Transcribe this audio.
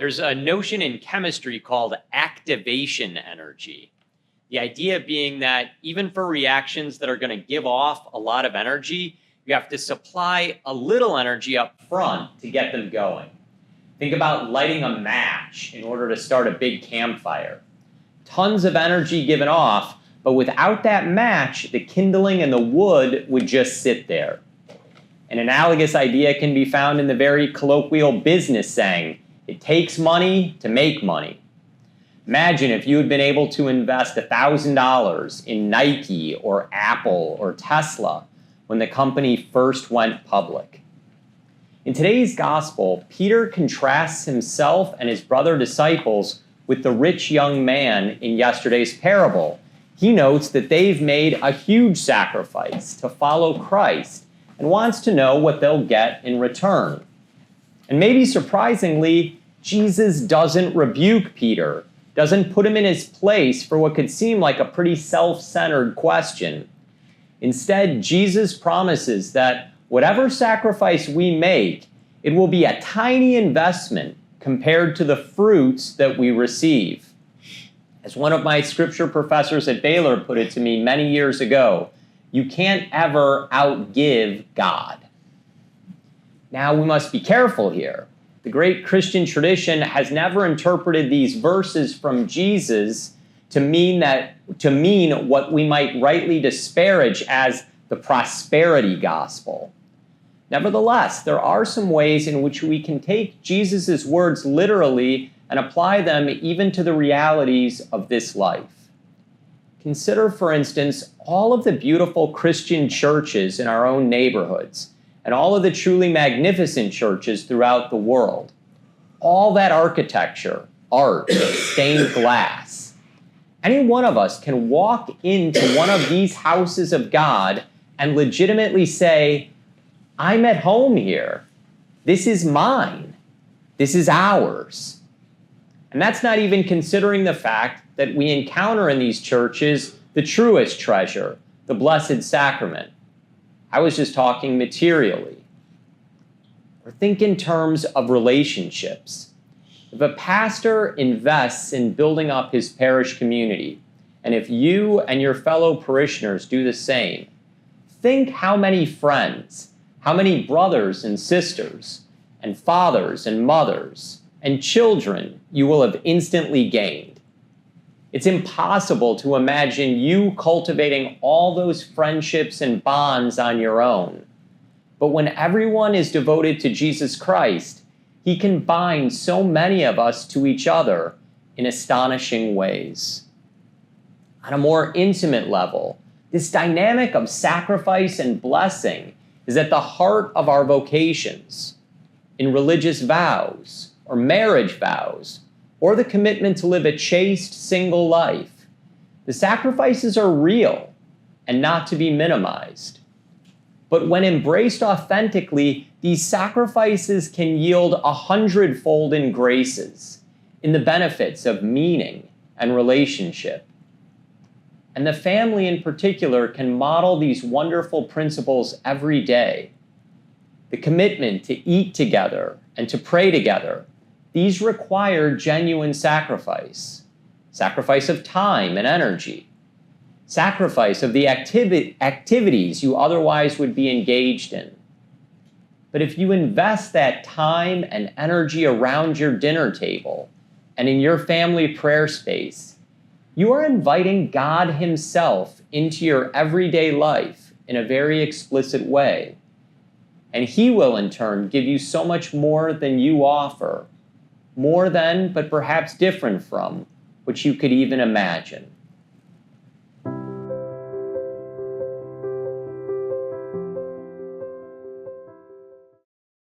There's a notion in chemistry called activation energy. The idea being that even for reactions that are going to give off a lot of energy, you have to supply a little energy up front to get them going. Think about lighting a match in order to start a big campfire. Tons of energy given off, but without that match, the kindling and the wood would just sit there. An analogous idea can be found in the very colloquial business saying, "It takes money to make money." Imagine if you had been able to invest $1,000 in Nike or Apple or Tesla when the company first went public. In today's gospel, Peter contrasts himself and his brother disciples with the rich young man in yesterday's parable. He notes that they've made a huge sacrifice to follow Christ and wants to know what they'll get in return. And maybe surprisingly, Jesus doesn't rebuke Peter, doesn't put him in his place for what could seem like a pretty self-centered question. Instead, Jesus promises that whatever sacrifice we make, it will be a tiny investment compared to the fruits that we receive. As one of my scripture professors at Baylor put it to me many years ago, you can't ever outgive God. Now, we must be careful here. The great Christian tradition has never interpreted these verses from Jesus to mean what we might rightly disparage as the prosperity gospel. Nevertheless, there are some ways in which we can take Jesus' words literally and apply them even to the realities of this life. Consider, for instance, all of the beautiful Christian churches in our own neighborhoods and all of the truly magnificent churches throughout the world. All that architecture, art, stained glass. Any one of us can walk into one of these houses of God and legitimately say, "I'm at home here. This is mine. This is ours." And that's not even considering the fact that we encounter in these churches the truest treasure, the Blessed Sacrament. I was just talking materially. Or think in terms of relationships. If a pastor invests in building up his parish community, and if you and your fellow parishioners do the same, think how many friends, how many brothers and sisters, and fathers and mothers, and children you will have instantly gained. It's impossible to imagine you cultivating all those friendships and bonds on your own. But when everyone is devoted to Jesus Christ, he can bind so many of us to each other in astonishing ways. On a more intimate level, this dynamic of sacrifice and blessing is at the heart of our vocations, in religious vows, or marriage vows, or the commitment to live a chaste, single life. The sacrifices are real and not to be minimized. But when embraced authentically, these sacrifices can yield 100-fold in graces, in the benefits of meaning and relationship. And the family in particular can model these wonderful principles every day. The commitment to eat together and to pray together, these require genuine sacrifice. Sacrifice of time and energy. Sacrifice of the activities you otherwise would be engaged in. But if you invest that time and energy around your dinner table and in your family prayer space, you are inviting God Himself into your everyday life in a very explicit way. And He will in turn give you so much more than you offer, more than, but perhaps different from, which you could even imagine.